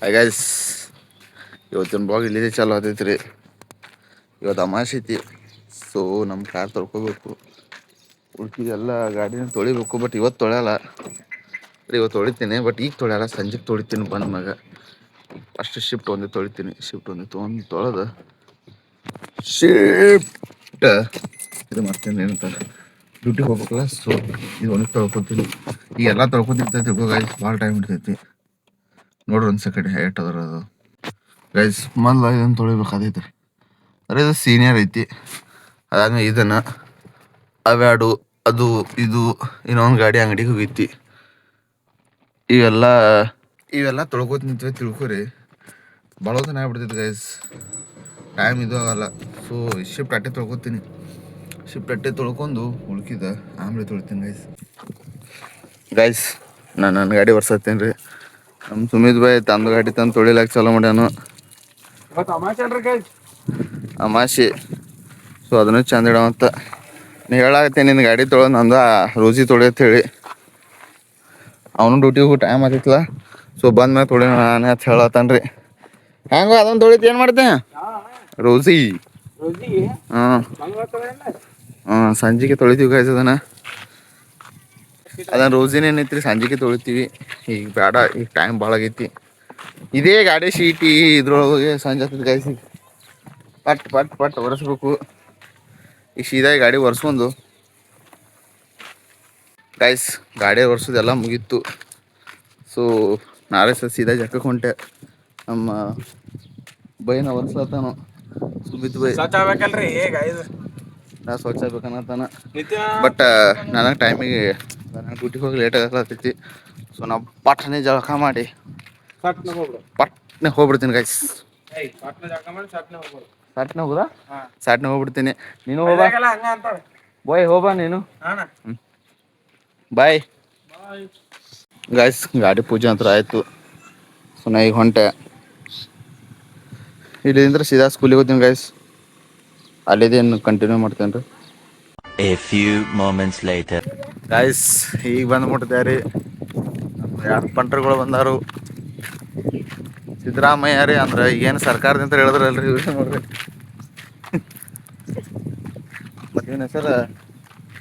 Hi guys, ಇವತ್ತಿನ blog ಇಲ್ಲಿದೆ ಚಾಲು ಆತೈತಿ ರೀ. ಇವತ್ತು ಅಮಾವಾಸ್ಯೆ ಐತಿ. ಸೊ ನಮ್ಮ ಕಾರ್ ತೊಳ್ಕೊಬೇಕು, ಉಳ್ಕಿದೆಲ್ಲ ಗಾಡಿನ ತೊಳಿಬೇಕು. ಬಟ್ ಇವತ್ತು ತೊಳೆಯಲ್ಲ, ಇವತ್ತು ತೊಳಿತೀನಿ. ಬಟ್ ಈಗ ತೊಳೆಯಲ್ಲ, ಸಂಜೆಗೆ ತೊಳಿತೀನಿ ಬಂದ ಮ್ಯಾಗ. ಫಸ್ಟ್ ಶಿಫ್ಟ್ ಒಂದೇ ತೊಳಿತೀನಿ. ಶಿಫ್ಟ್ ಒಂದೇ ತೊಳೆದು ಶಿಫ್ಟ್ ಇದು ಮಾಡ್ತೀನಿ. ಏನಂತಾರೆ ಡ್ಯೂಟಿಗೆ ಹೋಗ್ಬೇಕಲ್ಲ. ಸೊ ಇದು ಒಂದೇ ತೊಳ್ಕೊತೀನಿ. ಈಗ ಎಲ್ಲ ತೊಳ್ಕೊತಿರ್ತೈತಿ ಗೈಸ್, ಭಾಳ ಟೈಮ್ ಇರ್ತೈತಿ. ನೋಡ್ರಿ ಒಂದು ಸೆಕೆಂಡ್ ಹೇಟ್ ಅದರ ಅದು ಗೈಸ್. ಮೊದಲು ಇದನ್ನು ತೊಳಿಬೇಕಾದೈತೆ. ಅರೆ ಇದು ಸೀನಿಯರ್ ಐತಿ. ಅದಾದ್ಮೇಲೆ ಇದನ್ನು ಅವ್ಯಾಡು ಅದು ಇದು ಇನ್ನೊಂದು ಗಾಡಿ ಅಂಗಡಿಗೆ ಹೋಗೈತಿ. ಇವೆಲ್ಲ ತೊಳ್ಕೊತ ನಿಂತವೆ ತಿಳ್ಕೊರಿ. ಭಾಳ ಹೊತ್ತು ಆಗ್ಬಿಡ್ತೈತಿ ಗೈಸ್, ಟೈಮ್ ಇದು ಆಗಲ್ಲ. ಸೊ ಶಿಫ್ಟ್ ಅಟ್ಟೆ ತೊಳ್ಕೊತೀನಿ. ಶಿಫ್ಟ್ ಅಟ್ಟೆ ತೊಳ್ಕೊಂಡು ಉಳ್ಕಿದ ಆಮೇಲೆ ತೊಳಿತೀನಿ ಗೈಸ್. ನಾನು ನನ್ನ ಗಾಡಿ ಒರ್ಸತ್ತೀನಿ ರೀ. ನಮ್ಮ ಸುಮಿತ್ ಬಾಯ್ ತಂದು ಗಾಡಿ ತಂದು ತೊಳಿಲಾಕ ಚಾಲೋ ಮಾಡ್ಯಾನು. ಅಮಾಸೆ, ಸೊ ಅದನ್ನು ಚಂದ ಇಡವಂತ ನೀ ಹೇಳಾಗತ್ತೆ. ನಿನ್ನ ಗಾಡಿ ತೊಳೆದು ನಂದು ರೋಜಿ ತೊಳೆಯತ್ ಹೇಳಿ. ಅವನು ಡ್ಯೂಟಿಗೆ ಟೈಮ್ ಆಗ್ತಿತ್ತಲ್ಲ. ಸೊ ಬಂದ ಮ್ಯಾಗ ತೊಳಿ ನಾನು ಅಂತ ಹೇಳತ್ತಾನ ರೀ. ಹ್ಯಾಂಗೋ ಅದನ್ನು ತೊಳಿತು ಏನು ಮಾಡ್ತೆ ರೋಜಿ? ಹಾಂ ಸಂಜೆಗೆ ತೊಳಿತೀವಿ ಗೈಸ್ ಅದನ್ನು ರೋಜಿನ ಏನೈತಿ ರೀ, ಸಂಜೆಗೆ ತೊಳಿತೀವಿ. ಈಗ ಬೇಡ, ಈಗ ಟೈಮ್ ಭಾಳ ಆಗೈತಿ. ಇದೇ ಗಾಡಿ ಶೀಟಿ ಇದ್ರೊಳಗೆ ಸಂಜೆ ಆಗ್ತದೆ ಗೈಸ್. ಈಗ ಪಟ್ ಪಟ್ ಪಟ್ ಒರೆಸ್ಬೇಕು. ಈಗ ಸೀದಾ ಗಾಡಿ ಒರೆಸ್ಕೊಂಡು ಗೈಸ್, ಗಾಡಿ ಒರೆಸೋದೆಲ್ಲ ಮುಗೀತು. ಸೊ ನಾಳೆ ಸೀದಾ ಜಕ್ಕಕ್ಕೆ ಹೊಂಟೆ. ನಮ್ಮ ಬೈನ ಒರೆಸ್ಲತ್ತಾನು ಸುಮಿತ್ ಬೈ. ನಾ ಸ್ವಚ್ಛ ಆಗ್ಬೇಕನ್ನತ್ತಾನ. ಬಟ್ ನನಗೆ ಟೈಮಿಗೆ ನನಗೆ ಡ್ಯೂಟಿಗೆ ಹೋಗಿ ಲೇಟ್ ಆಗತ್ತೈತಿ. ಸೊ ನಾವು ಪಟ್ನೆ ಜಳಕ ಮಾಡಿ ಪಟ್ನೆ ಹೋಗ್ಬಿಡ್ತೀನಿ ಗೈಸ್. ಸಾಟ್ನೆ ಹೋಗುದಾ? ಸಾಟ್ನೆ ಹೋಗ್ಬಿಡ್ತೀನಿ. ನೀನು ಹೋಗ ಬಾಯ್, ಹೋಗ ನೀನು. Bye guys. ಗಾಡಿ ಪೂಜೆ ಅಂತ ಆಯಿತು. ಸೊ ನಾ ಈಗ ಹೊಂಟೆ. ಇಲ್ಲಿಂದ್ರೆ ಸೀದಾ ಸ್ಕೂಲಿಗೆ ಹೋಗ್ತೀನಿ ಗೈಸ್. ಅಲ್ಲಿದೇನು ಕಂಟಿನ್ಯೂ ಮಾಡ್ತೇನೆ ರೀ. A few moments later. Guys ಈಗ ಬಂದ್ಬಿಟ್ಟಿದ್ದಾರೆ ರೀ. ಎರಡು ಪಂಟ್ರುಗಳು ಬಂದಾರು. ಸಿದ್ದರಾಮಯ್ಯ ರೀ, ಅಂದ್ರೆ ಈಗೇನು ಸರ್ಕಾರದಿಂದ ಹೇಳಿದ್ರಲ್ರಿ ಇವ್ರು ನೋಡ್ರಿ. ಮತ್ತು ಇವನ ಹೆಸರು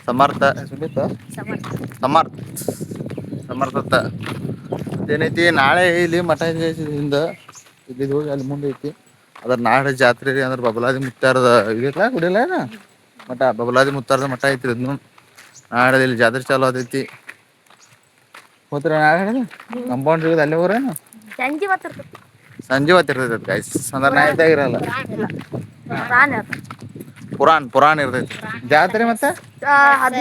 ಸಮರ್ಥ ಸಮರ್ಥತ ಏನೈತಿ. ನಾಳೆ ಇಲ್ಲಿ ಮಠ ಹಿಂದ ಇಲ್ಲಿ ಹೋಗಿ ಅಲ್ಲಿ ಮುಂದೆ ಐತಿ. ಅದ್ರ ನಾಳೆ ಜಾತ್ರೆ ರೀ. ಅಂದ್ರೆ ಬಬಲಾದಿ ಮುತ್ತಾರದ ಇದೈತ್ಲ ಕುಡಿಯಲ್ಲ ಏನ ಮಠ, ಬಬಲಾದಿ ಮುತ್ತಾರದ ಮಠ ಐತ್ರಿ. ಅದನ್ನು ನಾಳೆ ಇಲ್ಲಿ ಜಾತ್ರೆ ಚಾಲು ಆತೈತಿ. ಹೋತ್ರ ನಾಳೆ ಕಂಪೌಂಡ್ ಇರೋದು ಅಲ್ಲೇ ಹೋರೇನು? ಸಂಜೆ ಹೊತ್ತಿರ್ತೈತಿ ಗೈಸ್. ಅಂದ್ರೆ ನೈಟ್ ಇರಲ್ಲ, ಪುರಾಣ ಇರ್ತೈತಿ ಜಾತ್ರೆ. ಮತ್ತೆ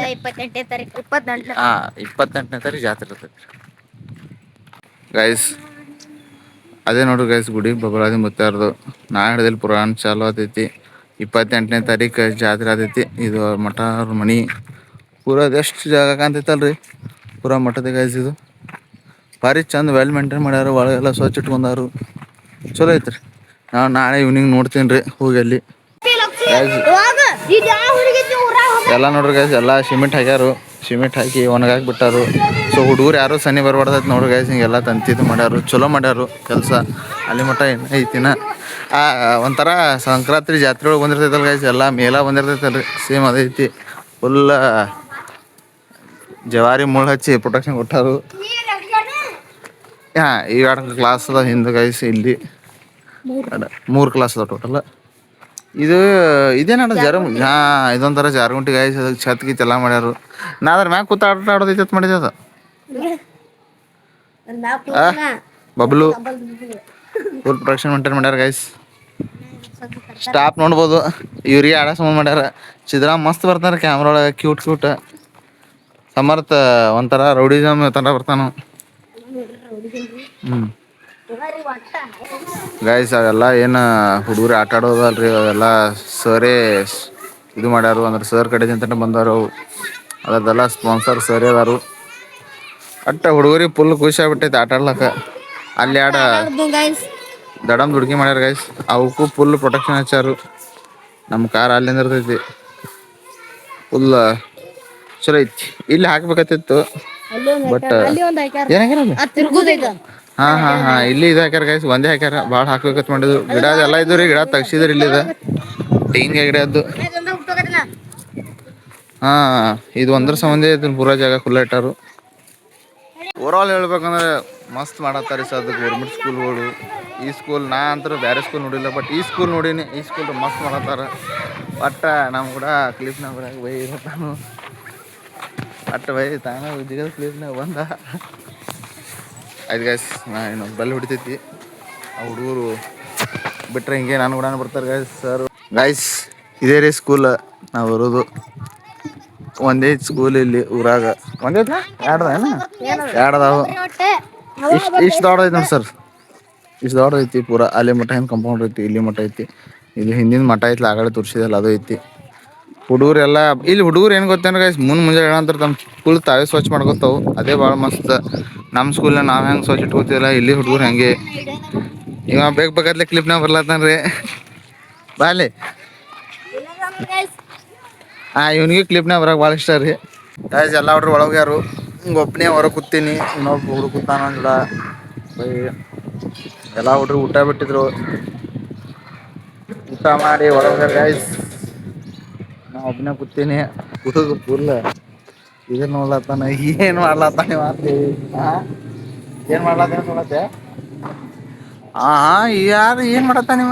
28ನೇ ತಾರೀಕು 28ನೇ ತಾರೀಕು ಜಾತ್ರೆ ಇರ್ತೈತಿ ಗೈಸ್. ಅದೇ ನೋಡ್ರಿ ಗೈಸ್, ಗುಡಿ ಬಬಲಾದಿ ಮುತ್ತಾರದು ನಾಳೆ ಪುರಾಣ ಚಾಲು ಆತೈತಿ. 28ನೇ ತಾರೀಕು ಜಾತ್ರೆ ಆತೈತಿ. ಇದು ಮಠ ಅವ್ರ ಮನಿ ಪೂರ ಎಷ್ಟು ಜಾಗ ಕಾಣ್ತೈತಲ್ರಿ, ಪೂರಾ ಮಠದ ಗೈಸ್. ಇದು ಭಾರಿ ಚಂದ ವೆಲ್ ಮೇಂಟೈನ್ ಮಾಡ್ಯಾರ. ಒಳಗೆಲ್ಲ ಸ್ವಚ್ಛ ಇಟ್ಕೊಂಡಾರು, ಚಲೋ ಐತ್ರಿ. ನಾವು ನಾಳೆ ಈವ್ನಿಂಗ್ ನೋಡ್ತೀನಿ ರೀ ಹೋಗಿ ಅಲ್ಲಿ. ಎಲ್ಲ ನೋಡ್ರಿ ಗೈಸ್, ಎಲ್ಲ ಸಿಮೆಂಟ್ ಹಾಕ್ಯಾರು. ಸಿಮೆಂಟ್ ಹಾಕಿ ಒಣಗಾಕ್ಬಿಟ್ಟಾರು. ಸೊ ಹುಡುಗರು ಯಾರು ಸನಿ ಬರ್ಬಾರ್ದೈತಿ ನೋಡ್ರಿ ಗೈಸ್. ಹಿಂಗೆಲ್ಲ ತಂತಿದ್ದು ಮಾಡ್ಯಾರು, ಚಲೋ ಮಾಡ್ಯಾರು ಕೆಲಸ. ಅಲ್ಲಿ ಮಟ್ಟ ಏನು ಐತಿನ ಒಂಥರ ಸಂಕ್ರಾಂತಿ ಜಾತ್ರೆ ಒಳಗೆ ಬಂದಿರ್ತೈತಲ್ಲ ಗೈಸ್, ಎಲ್ಲ ಮೇಲ ಬಂದಿರ್ತೈತಲ್ರಿ, ಸೇಮ್ ಅದೈತಿ. ಫುಲ್ ಜವಾರಿ ಮುಳ್ಳು ಹಚ್ಚಿ ಪ್ರೊಟೆಕ್ಷನ್ ಕೊಟ್ಟಾರು. ಹಾಂ, ಈ 2 ಕ್ಲಾಸ್ ಅದ ಹಿಂದೆ ಗೈಸ್. ಇಲ್ಲಿ 3 ಕ್ಲಾಸ್ ಅದ ಟೋಟಲ್. ಇದೇನಾಡ ಇದೊಂಥರ ಜಾರುಗುಂಟಿ ಗೈಸ್. ಅದಕ್ಕೆ ಛತ್ ಗೀತ್ ಎಲ್ಲ ಮಾಡ್ಯಾರು. ನಾ ಅದ್ರ ಮ್ಯಾಗ ಕೂತ ಆಟ ಆಡೋದೈತೆ ಅಂತ ಮಾಡಿದೆ. ಅದು ಬಬ್ಲು ಫುಲ್ ಪ್ರೊಡಕ್ಷನ್ ಮೇಂಟೈನ್ ಮಾಡ್ಯಾರ ಗೈಸ್. ಸ್ಟಾಪ್ ನೋಡ್ಬೋದು. ಇವ್ರಿಗೆ ಆಡ ಸಂಬಂಧ ಮಾಡ್ಯಾರ. ಸಿದ್ದರಾಮ್ ಮಸ್ತ್ ಬರ್ತಾನೆ ಕ್ಯಾಮ್ರಾ ಒಳಗೆ, ಕ್ಯೂಟ್. ಸಮರ್ಥ ಒಂಥರ ರೌಡಿಸಮ್ ತರ ಬರ್ತಾನ. ಗೈಸ್ ಅವೆಲ್ಲ ಏನು ಹುಡುಗರು ಆಟ ಆಡೋದಲ್ರಿ, ಅವೆಲ್ಲ ಸರೇ ಇದು ಮಾಡ್ಯಾರು. ಅಂದ್ರೆ ಸರ್ ಕಡೆದಿಂದ ಬಂದಾರು. ಅದರದೆಲ್ಲ ಸ್ಪಾನ್ಸರ್ ಸರ್ ಅದಾರು. ಅಟ್ಟ ಹುಡುಗರಿಗೆ ಫುಲ್ ಖುಷಿ ಆಗ್ಬಿಟ್ಟೈತೆ ಆಟ ಆಡ್ಲಕ್ಕ. ಅಲ್ಲಿ ದಡಮ್ ದುಡ್ಕಿ ಮಾಡ್ಯಾರ ಗೈಸ್. ಅವಕ್ಕೂ ಫುಲ್ ಪ್ರೊಟೆಕ್ಷನ್ ಹಚ್ಚಾರು. ನಮ್ಮ ಕಾರ್ ಅಲ್ಲಿಂದ ಇರ್ತೈತಿ. ಫುಲ್ ಚಲೋ ಐತಿ. ಇಲ್ಲಿ ಹಾಕ್ಬೇಕತ್ತಿತ್ತು, ಬಟ್ ಏನಾಗಿರೋದು ಹಾ ಇಲ್ಲಿ ಇದು ಹಾಕ್ಯಾರ ಗೈಸ್, ಒಂದೇ ಹಾಕ್ಯಾರ. ಭಾಳ ಹಾಕ್ಬೇಕತ್ ಮಾಡಿದ್ರು. ಗಿಡ ಎಲ್ಲ ಇದ್ದು ರೀ, ಗಿಡ ತೆಗ್ಸಿದ್ರಿ ಇಲ್ಲಿ ಇದು ತೆಂಗಿನ ಗಿಡ ಇದ್ದು. ಹಾ ಇದು ಒಂದ್ರ ಸಂಬಂಧ ಇದನ್ನ ಪೂರಾ ಜಾಗ ಖುಲ್ಲ ಇಟ್ಟಾರು. ಓವರ್ ಆಲ್ ಹೇಳ್ಬೇಕಂದ್ರೆ ಮಸ್ತ್ ಮಾಡತ್ತಾರೆ ಸರ್ ಅದು ಗೌರ್ಮೆಂಟ್ ಸ್ಕೂಲ್ಗಳು. ಈ ಸ್ಕೂಲ್ ನಾ ಅಂತೂ ಬೇರೆ ಸ್ಕೂಲ್ ನೋಡಿಲ್ಲ, ಬಟ್ ಈ ಸ್ಕೂಲ್ ನೋಡೀನಿ. ಈ ಸ್ಕೂಲ್ ಮಸ್ತ್ ಮಾಡತ್ತಾರ. ಒಟ್ಟ ನಮ್ಮ ಕೂಡ ಕ್ಲಿಪ್ನಾಗ ಬರಾಕ ಬೈ ಇರತ್ತಾನು. ಒಟ್ಟು ಬೈ ತಾನ ಜಿಗದ ಕ್ಲಿಪ್ನಾಗ ಬಂದ. ಆಯ್ತು ಗೈಸ್, ನಾ ಇನ್ನೊಂದು ಬಲ್ ಹೊಡಿತೈತಿ. ಆ ಹುಡುಗರು ಬಿಟ್ರೆ ಹಿಂಗೆ ನಾನು ಕೂಡ ಬರ್ತಾರೆ ಗೈಸ್. ಸರ್ ಗೈಸ್ ಇದೇ ರೀ ಸ್ಕೂಲ್ ನಾವು ಬರೋದು. ಒಂದೇ ಸ್ಕೂಲ್ ಇಲ್ಲಿ ಊರಾಗ. ಒಂದೇತ್ನಾ ಎರಡದಾವು. ಇಷ್ಟು ದೊಡ್ಡದೈತಿ ನೋಡಿ ಸರ್, ಇಷ್ಟು ದೊಡ್ಡದೈತಿ ಪೂರಾ. ಅಲ್ಲಿ ಮಠ ಏನು ಕಂಪೌಂಡ್ ಐತಿ, ಇಲ್ಲಿ ಮಠ ಐತಿ. ಇಲ್ಲಿ ಹಿಂದಿನ ಮಠ ಐತಿ, ಆಗಲೇ ತೋರಿಸಿದಲ್ಲ ಅದು ಐತಿ. ಹುಡುಗರೆಲ್ಲ ಇಲ್ಲಿ ಹುಡುಗರು ಏನು ಗೊತ್ತೇನು ಗೈಸ್, ಮುಂಜಾನೆ ಹೇಳಂತಾರೆ ತಮ್ಮ ಸ್ಕೂಲ್ ತಾವೇ ಸ್ವಚ್ಛ ಮಾಡ್ಕೊತಾವು. ಅದೇ ಭಾಳ ಮಸ್ತ್. ನಮ್ಮ ಸ್ಕೂಲ್ನ ನಾವು ಹೆಂಗೆ ಸ್ವಚ್ಛ ಇಟ್ಕೋತಿಲ್ಲ, ಇಲ್ಲಿ ಹುಡುಗರು ಹೆಂಗೆ. ಇವ ಬೇಕಾಗತ್ಲೆ ಕ್ಲಿಪ್ನಾಗ ಬರ್ಲತ್ತಾನ ರೀ. ಬಾಲೆ ಇವನಿಗೆ ಕ್ಲಿಪ್ನಾಗ ಬರೋಕೆ ಭಾಳ ಇಷ್ಟ ರೀ. ಗೈಸ್ ಎಲ್ಲ ಹುಡ್ರು ಒಳಗೆ ಯಾರು, ಹಿಂಗೆ ಒಬ್ಬನೇ ಹೊರಗೆ ಕೂತೀನಿ. ಇನ್ನೊಬ್ಬ ಹುಡುಗ ಕೂತಾನ ಅಂದ ಬೈ. ಎಲ್ಲ ಹುಡ್ರು ಊಟ ಬಿಟ್ಟಿದ್ರು, ಊಟ ಮಾಡಿ ಒಳಗೆ ಗೈಸ್. ನಾ ಒಬ್ಬನೇ ಕೂತೀನಿ. ಹುಡುಗ ಫುಲ್ ಇದನ್ನ ನೋಡ್ಲತ್ತಾನ, ಏನು ಮಾಡ್ಲತ್ತಾನ ಮಾತಿ. ಏನು ಮಾಡ್ಲತ್ತಾನ ನೋಡತ್ತೆ. ಯಾರು ಏನು ಮಾಡತ್ತಾನ ಇವ?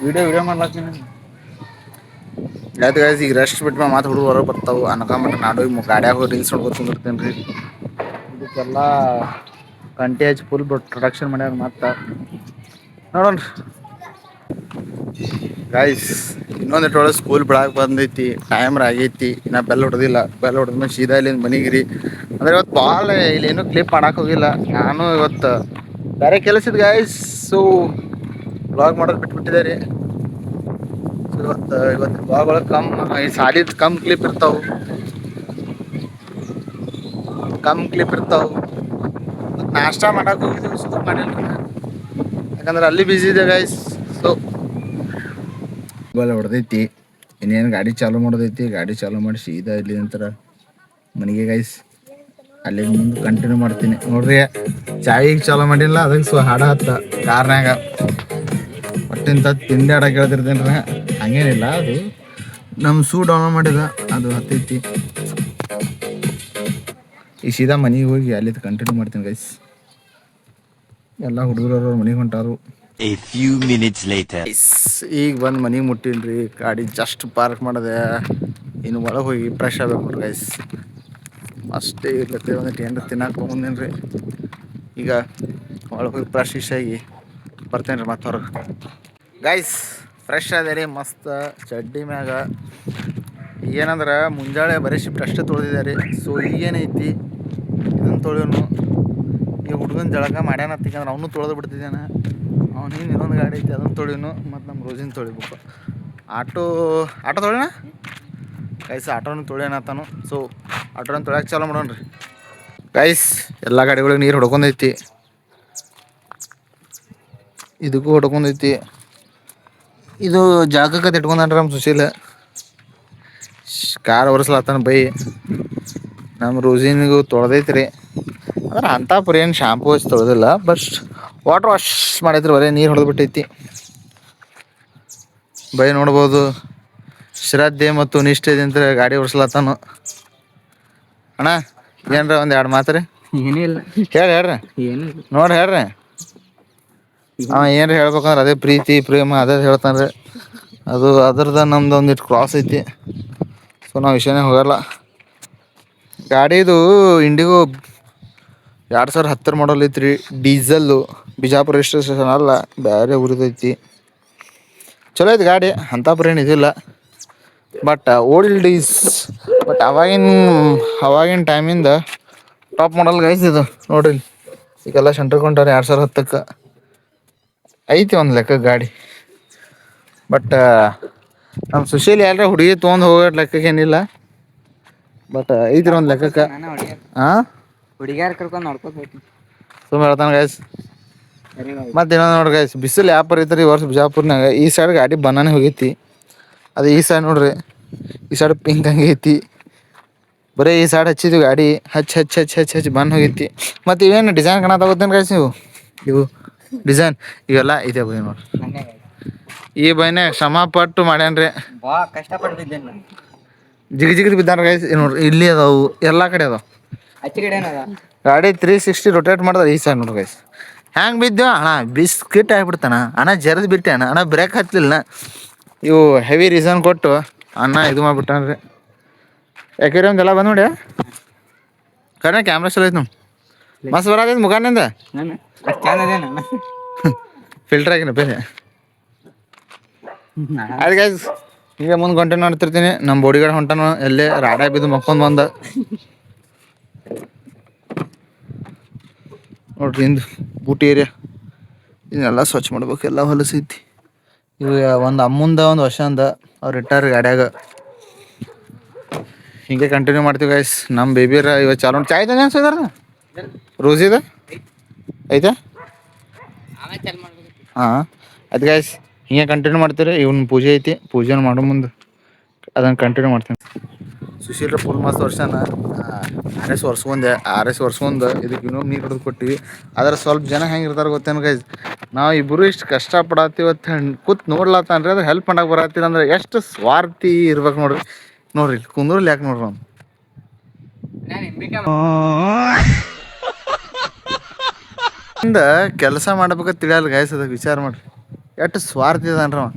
ವಿಡಿಯೋ ಮಾಡ್ಲತ್ತೀನಿ. ಆಯ್ತು ಗೈಸ್, ಈಗ ರೆಸ್ಟ್ ಬಿಟ್ಟು ಮಾತು ಹುಡುಗ ಹೊರಗೆ ಬರ್ತಾವೆ ಅನ್ಕೊಂಬಿಟ್ಟು ನಾಡು ಗಾಡ್ಯಾಗ ಹೋಗಿ ರೀಲ್ಸ್ ನೋಡ್ಕೊತ ಕುಂದಿರ್ತೀನಿ ರೀ. ಇದಕ್ಕೆಲ್ಲ ಕಂಟಿ ಹಚ್ಚಿ ಫುಲ್ ಪ್ರೊಡಕ್ಷನ್ ಮಾಡ್ಯಾರ. ಮತ್ತೆ ನೋಡೋಣ ಗೈಸ್, ಇನ್ನೊಂದು ಒಳಗೆ ಸ್ಕೂಲ್ ಬಿಡಾಕ್ ಬಂದೈತಿ. ಟೈಮ್ರ್ ಆಗೈತಿ, ಇನ್ನು ಬೆಲ್ ಹೊಡೆದಿಲ್ಲ. ಬೆಲ್ ಹೊಡೆದ್ಮೇಲೆ ಸೀದಾ ಇಲ್ಲಿ ಮನೆಗೆ ರೀ. ಅಂದ್ರೆ ಇವತ್ತು ಭಾಳ ಇಲ್ಲಿ ಏನೂ ಕ್ಲಿಪ್ ಮಾಡಕ್ಕೆ ಹೋಗಿಲ್ಲ. ನಾನು ಇವತ್ತು ಬೇರೆ ಕೆಲಸ ಇದ್ದು ಗೈಸ್. ಸೊ ವ್ಲಾಗ್ ಮಾಡೋದು ಬಿಟ್ಬಿಟ್ಟಿದೆ ರೀ. ಇವತ್ತು ವ್ಲಾಗ್ ಒಳಗೆ ಈ ಸಾಲಿದ ಕಮ್ ಕ್ಲಿಪ್ ಇರ್ತಾವೆ. ಮತ್ತು ನಾಷ್ಟ ಮಾಡಕ್ಕೆ ಹೋಗಿದ್ದೀವಿ, ಸೊ ಮಾಡಿಲ್ಲ. ಯಾಕಂದ್ರೆ ಅಲ್ಲಿ ಬಿಸಿ ಇದೆ ಗೈಸ್. ಸೊ ಹೊಡೆದೈತಿ, ಇನ್ನೇನು ಗಾಡಿ ಚಾಲೂ ಮಾಡೋದೈತಿ. ಗಾಡಿ ಚಾಲೂ ಮಾಡಿ ಸೀದಾ ಇಲ್ಲಿ ನಂತರ ಮನೆಗೆ ಗೈಸ್. ಅಲ್ಲಿ ಮುಂದೆ ಕಂಟಿನ್ಯೂ ಮಾಡ್ತೀನಿ ನೋಡ್ರಿ. ಚಾಯಿಗೆ ಚಾಲೂ ಮಾಡಿಲ್ಲ, ಅದಕ್ಕೆ ಹಾಡ ಹತ್ತ ಕಾರ್ನಾಗ ಒಟ್ಟಿಂತ ತಿಂಡಿ ಆಡಕ್ಕೆ ಹೇಳ್ತಿರ್ತೇನೆ ರೀ. ಹಂಗೇನಿಲ್ಲ, ಅದು ನಮ್ಮ ಡೌನ್ ಮಾಡಿದ ಅದು ಹತ್ತೈತಿ. ಈ ಸೀದಾ ಮನೆಗೆ ಹೋಗಿ ಅಲ್ಲಿದ್ದು ಕಂಟಿನ್ಯೂ ಮಾಡ್ತೀನಿ ಗೈಸ್. ಎಲ್ಲ ಹುಡುಗರವ್ರು ಮನೆಗೆ ಹೊಂಟಾರು. A few minutes later. ಈಗ ಬಂದು ಮನೆಗೆ ಮುಟ್ಟೀನಿ ರೀ. ಗಾಡಿ ಜಸ್ಟ್ ಪಾರ್ಕ್ ಮಾಡಿದೆ. ಇನ್ನು ಒಳಗೆ ಹೋಗಿ ಫ್ರೆಶ್ ಆಗ್ಬೇಕು ನೋಡ್ರಿ ಗೈಸ್. ಅಷ್ಟೇ ಇರ್ಲತ್ತೆ ಒಂದು ಏನಾರ ತಿನ್ನಕ್ಕೆ ತೊಗೊಂಡೇನಿ ರೀ. ಈಗ ಒಳಗೆ ಹೋಗಿ ಫ್ರೆಶ್ ಆಗಿ ಬರ್ತೇನೆ ರೀ ಮತ್ತೆ ಹೊರಗೆ. ಗೈಸ್ ಫ್ರೆಶ್ ಅದೇ ರೀ, ಮಸ್ತ್ ಚಡ್ಡಿ ಮ್ಯಾಗ. ಏನಂದ್ರೆ ಮುಂಜಾನೆ ಬರೀ ಶಿಫ್ಟ್ ಅಷ್ಟೇ ತೊಳೆದಿದ್ದಾರೆ. ಸೊ ಈಗೇನೈತಿ ಇದನ್ನು ತೊಳೆಯೋನು. ಈ ಹುಡುಗನ ಜಳಕ ಮಾಡ್ಯಾನತ್ತಿಕಂದ್ರೆ ಅವನು ತೊಳೆದು ಬಿಡ್ತಿದ್ದಾನೆ. ಅವನಿಗೆ ಇನ್ನೊಂದು ಗಾಡಿ ಐತಿ, ಅದನ್ನು ತೊಳಿಯೋನು. ಮತ್ತು ನಮ್ಮ ರೋಜಿನ ತೊಳಿಬೇಕು. ಆಟೋ ತೊಳೆಯೋಣ ಗೈಸ್, ಆಟೋನು ತೊಳೆಯೋಣತ್ತಾನು. ಸೊ ಆಟೋನ ತೊಳ್ಯಾಕೆ ಚಾಲೂ ಮಾಡೋಣ ರೀ ಗೈಸ್. ಎಲ್ಲ ಗಾಡಿಗಳಿಗೆ ನೀರು ಹೊಡ್ಕೊಂಡೈತಿ, ಇದಕ್ಕೂ ಹೊಡ್ಕೊಂಡೈತಿ. ಇದು ಜಾಗಕ್ಕೆ ಇಟ್ಕೊಂಡ್ರಿ ನಮ್ಮ ಸುಶೀಲ. Car ಒರೆಸ್ಲತ್ತಾನ by. ನಮ್ಮ ರೋಜಿನಿಗೂ ತೊಳೆದೈತಿ ರೀ. ಅಂದ್ರೆ ಅಂಥ ಪುರಿ ಏನು ಶಾಂಪೂ ಹಚ್ಚಿ ತೊಳೆದಿಲ್ಲ, ಬಟ್ ವಾಟರ್ ವಾಶ್ ಮಾಡೈತ್ರಿ. ಬರೀ ನೀರು ಹೊಡೆದ್ಬಿಟ್ಟೈತಿ ಬೈ. ನೋಡ್ಬೋದು ಶ್ರದ್ಧೆ ಮತ್ತು ನಿಷ್ಠೆದಿಂದ ಗಾಡಿ ಓಡಿಸ್ಲತ್ತಾನು. ಅಣ್ಣ ಏನ್ರ ಒಂದು ಎರಡು ಮಾತು ರೀ. ಏನಿಲ್ಲ, ಹೇಳ್ರಿ ಏನಿಲ್ಲ ನೋಡ್ರಿ ಹೇಳ್ರಿ. ಏನ್ರಿ ಹೇಳ್ಬೇಕಂದ್ರೆ ಅದೇ ಪ್ರೀತಿ ಪ್ರೇಮ ಅದೇ ಹೇಳ್ತಾನೆ ರೀ. ಅದು ಅದ್ರದ್ದು ನಮ್ದು ಒಂದಿಟ್ಟು ಕ್ರಾಸ್ ಐತಿ. ಸೊ ನಾವು ವಿಷಯನೇ ಹೋಗಲ್ಲ. ಗಾಡಿದು ಇಂಡಿಗೋ 2010 ಮಾಡಲ್ ಐತ್ರಿ. ಡೀಸೆಲ್ಲು, ಬಿಜಾಪುರ ರಿಜಿಸ್ಟ್ರೇಷನ್ ಅಲ್ಲ, ಬೇರೆ ಊರಿದೈತಿ. ಚಲೋ ಐತಿ ಗಾಡಿ, ಅಂಥಪುರ ಏನು ಇದಿಲ್ಲ. ಬಟ್ ಓಲ್ಡ್ ಈಸ್ ಬಟ್ ಅವಾಗಿನ ಟೈಮಿಂದ ಟಾಪ್ ಮಾಡಲ್ ಗೈಸ್ ಇದು. ನೋಡಿರಿ ಈಗೆಲ್ಲ ಸೆಂಟ್ರ್ ಕೊಂಟಾರೆ 2010ಕ್ಕೆ ಐತಿ ಒಂದು ಲೆಕ್ಕಕ್ಕೆ ಗಾಡಿ. ಬಟ್ ನಮ್ಮ ಸುಶೀಲ್ ಎಲ್ಲರ ಹುಡುಗಿ ತೊಗೊಂಡು ಹೋಗೋ ಲೆಕ್ಕಕ್ಕೆ ಏನಿಲ್ಲ. ಬಟ್ ಐತ್ರಿ ಒಂದು ಲೆಕ್ಕಕ್ಕೆ. ಹುಡುಗಿಯಾರ ಕರ್ಕೊಂಡು ನೋಡ್ಕೊತ ಹೋಗ್ತೀನಿ. ಸುಮ್ಮನೆ ಹೇಳ್ತಾನೆ ಗೈಸ್. ಮತ್ತು ಇನ್ನೊಂದು ನೋಡ್ರಿ ಗೈಸ್, ಬಿಸಿಲು ಯಾಪರ್ ಐತ್ರಿ ಈ ವರ್ಷ ಬಿಜಾಪುರ್ನಾಗ. ಈ ಸೈಡ್ ಗಾಡಿ ಬನ್ನಾನೆ ಹೋಗೈತಿ. ಅದು ಈ ಸೈಡ್ ನೋಡ್ರಿ, ಈ ಸೈಡ್ ಪಿಂಕ್ ಹಂಗೆ ಐತಿ. ಬರೀ ಈ ಸೈಡ್ ಹಚ್ಚಿದ್ವಿ ಗಾಡಿ ಹಚ್ಚಿ ಬಂದ್ ಹೋಗಿತ್ತು. ಮತ್ತು ಇವೇನು ಡಿಸೈನ್ ಕಾಣತ್ತಾಗೋತ್ತೇನು ಗಾಯ್ಸ್ ಇವು ಡಿಸೈನ್ ಇವೆಲ್ಲ ಇದೆ ಬೈ ನೋಡಿ. ಈ ಬೈನೆ ಶ್ರಮ ಪಟ್ಟು ಮಾಡ್ಯಾನ್ರಿ, ಬಾ ಕಷ್ಟಪಟ್ಟು ಬಿದ್ದೇನೆ ನಾನು. ಜಿಗಿದ್ ಬಿದ್ದಾರ ಗಾಯ್ಸ್. ನೋಡ್ರಿ ಇಲ್ಲಿ ಅದಾವು ಎಲ್ಲ ಕಡೆ ಅದಾವ. ಆಚೆ ಕಡೆ ಏನದ ಗಾಡಿ 360 ರೊಟೇಟ್ ಮಾಡಿದ್ರೆ ಈ ಸೈಡ್ ನೋಡ್ರಿ ಗೈಸ್. ಹ್ಯಾಂಗೆ ಬಿದ್ದೇವ ಅಣ್ಣ, ಬಿಸ್ಕಿಟ್ ಆಗಿಬಿಡ್ತಾನ ಅಣ್ಣ, ಜರದ್ ಬಿಟ್ಟೆ ಅಣ್ಣ ಬ್ರೇಕ್ ಹತ್ತಲಿಲ್ಲ. ಇವು ಹೆವಿ ರೀಸನ್ ಕೊಟ್ಟು ಅಣ್ಣ ಇದು ಮಾಡಿಬಿಟ್ಟಾನ್ರಿ. ಯಾಕೆ ಒಂದೆಲ್ಲ ಬಂದು ನೋಡಿ ಕರೆ ಕ್ಯಾಮ್ರಾ ಚಲೋ ಐತೆ ನೋಡಿ, ಮಸ್ತ್ ಬರತೈತೆ ಮುಖಾನಿಂದ. ನಾನು ಅಷ್ಟು ಚಂದ ಅದೇ ನಾನು. ಫಿಲ್ಟರ್ ಆಗಿನ ಬೇರೆ ಅದು ಗೈಸ್. ಈಗ ಮುಂದೆ ಕಂಟಿನ್ಯೂ ಮಾಡ್ತಿರ್ತೀನಿ. ನಮ್ಮ ಬೋಡಿಗಾರ್ಡ್ ಹೊಂಟಾನು ಎಲ್ಲೇ ರಾಡ ಬಿದ್ದು ಮಕ್ಕೊಂಡ್ ಬಂದ ನೋಡ್ರಿ. ಹಿಂದೆ ಬೂಟಿ ಏರಿಯಾ ಇದನ್ನೆಲ್ಲ ಸ್ವಚ್ಛ ಮಾಡ್ಬೇಕು, ಎಲ್ಲ ಹೊಲಸೈತಿ. ಇವು ಒಂದು ಅಮ್ಮಂದ ಒಂದು ವರ್ಷ ಅಂದ ಅವ್ರು ಇಟ್ಟಾರ ಗಾಡ್ಯಾಗ. ಹಿಂಗೆ ಕಂಟಿನ್ಯೂ ಮಾಡ್ತೀವಿ ಗೈಸ್. ನಮ್ಮ ಬೇಬಿಯರ ಇವತ್ತು ಚಾಲು ಚಾಯ್ ತಾನೆ ಅನ್ಸಿದಾರ ರೋಸಿದ ಐತಾ ಹಾಂ. ಅದು ಗೈಸ್ ಹಿಂಗೆ ಕಂಟಿನ್ಯೂ ಮಾಡ್ತೀರಿ. ಇವನ್ ಪೂಜೆ ಐತಿ, ಪೂಜೆನ ಮಾಡೋ ಮುಂದೆ ಅದನ್ನು ಕಂಟಿನ್ಯೂ ಮಾಡ್ತೀನಿ. ಸುಶೀಲ್ರ ಫುಲ್ ಮಸ್ತ್ ವರ್ಷನ ಆರ್ ಎಸ್ ವರ್ಷ ಇದಕ್ಕೆ ಇನ್ನೊಂದು ನೀರು ಹಿಡಿದು ಕೊಟ್ಟಿವಿ. ಆದ್ರೆ ಸ್ವಲ್ಪ ಜನ ಹೆಂಗೆ ಇರ್ತಾರೆ ಗೊತ್ತೇನು ಗೈಸ್, ನಾವು ಇಬ್ಬರು ಇಷ್ಟು ಕಷ್ಟಪಡತ್ತೀವತ್ತು ಕೂತ್ ನೋಡ್ಲತ್ತಾನ್ರಿ, ಅದ್ರ ಹೆಲ್ಪ್ ಮಾಡಕ್ಕೆ ಬರತ್ತಿಲ್ಲ ಅಂದ್ರೆ ಎಷ್ಟು ಸ್ವಾರ್ಥಿ ಇರ್ಬೇಕು ನೋಡ್ರಿ. ನೋಡ್ರಿ ಕುಂದ್ರಲ್ಲಿ ಯಾಕೆ ನೋಡ್ರಿ ಅವ್ನು ಕೆಲಸ ಮಾಡ್ಬೇಕಂತ ತಿಳಿಯಲ್ಲ ಗೈಸ್. ಅದಕ್ಕೆ ವಿಚಾರ ಮಾಡ್ರಿ ಎಷ್ಟು ಸ್ವಾರ್ಥ ಇದನ್ರಿ ಅವ.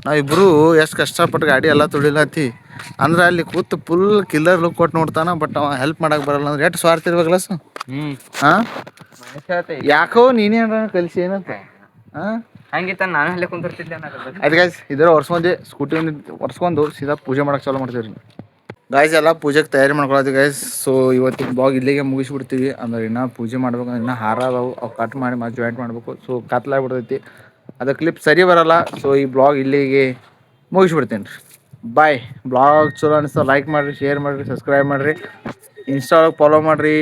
ನಾವಿಬ್ಬರು ಎಷ್ಟು ಕಷ್ಟಪಟ್ಟು ಗಾಡಿ ಎಲ್ಲ ತುಳಿಲತ್ತಿ ಅಂದ್ರೆ ಅಲ್ಲಿ ಕೂತು ಫುಲ್ ಕಿಲ್ಲರ್ ಲುಕ್ ಕೊಟ್ಟು ನೋಡ್ತಾನ. ಬಟ್ ಅವ ಹೆಲ್ಪ್ ಮಾಡಕ್ಕೆ ಬರಲ್ಲ ಅಂದ್ರೆ ಎಷ್ಟು ಸ್ವಾರ್ಥ ಇರ್ಬೇಕಲ್ಲ ಸು. ಹಾಂ ಯಾಕೋ ನೀನೇ ಕಲಿಸಿ ಏನಂತ ಹಾಂ ಹಂಗಿತ್ತ ನಾನು ಅಲ್ಲೇ ಕುಂತಿರ್ತಿದ್ದೆ. ಅದು ಗಾಯ್ಸ್ ಇದರ ಒರ್ಸ್ಕೊಂಡೆ ಸ್ಕೂಟಿ ಒರ್ಸ್ಕೊಂಡು ಸೀದಾ ಪೂಜೆ ಮಾಡಕ್ಕೆ ಚಾಲೂ ಮಾಡ್ತೀವಿ ಗಾಯ್ಸ್. ಎಲ್ಲ ಪೂಜೆಗೆ ತಯಾರಿ ಮಾಡ್ಕೊಳತ್ತೀವಿ ಗಾಯ್ಸ್. ಸೊ ಇವತ್ತಿನ ಬ್ಲಾಗ್ ಇಲ್ಲಿಗೆ ಮುಗಿಸ್ಬಿಡ್ತೀವಿ. ಅಂದ್ರೆ ಇನ್ನೂ ಪೂಜೆ ಮಾಡ್ಬೇಕು, ಇನ್ನೂ ಹಾರ ಅದಾವು, ಅವು ಕಟ್ ಮಾಡಿ ಮತ್ತೆ ಜಾಯಿಂಟ್ ಮಾಡಬೇಕು. ಸೊ ಕತ್ಲಾಗ್ಬಿಡ್ತೈತಿ, ಅದು ಕ್ಲಿಪ್ ಸರಿ ಬರಲ್ಲ. ಸೊ ಈ ಬ್ಲಾಗ್ ಇಲ್ಲಿಗೆ ಮುಗಿಸ್ಬಿಡ್ತೀನಿ ರೀ. ಬಾಯ್. ಬ್ಲಾಗ್ ಚಲೋ ಅನಿಸ್ತಾ ಲೈಕ್ ಮಾಡಿರಿ, ಶೇರ್ ಮಾಡಿರಿ, ಸಬ್ಸ್ಕ್ರೈಬ್ ಮಾಡಿರಿ, ಇನ್ಸ್ಟಾ ಫಾಲೋ ಮಾಡಿರಿ.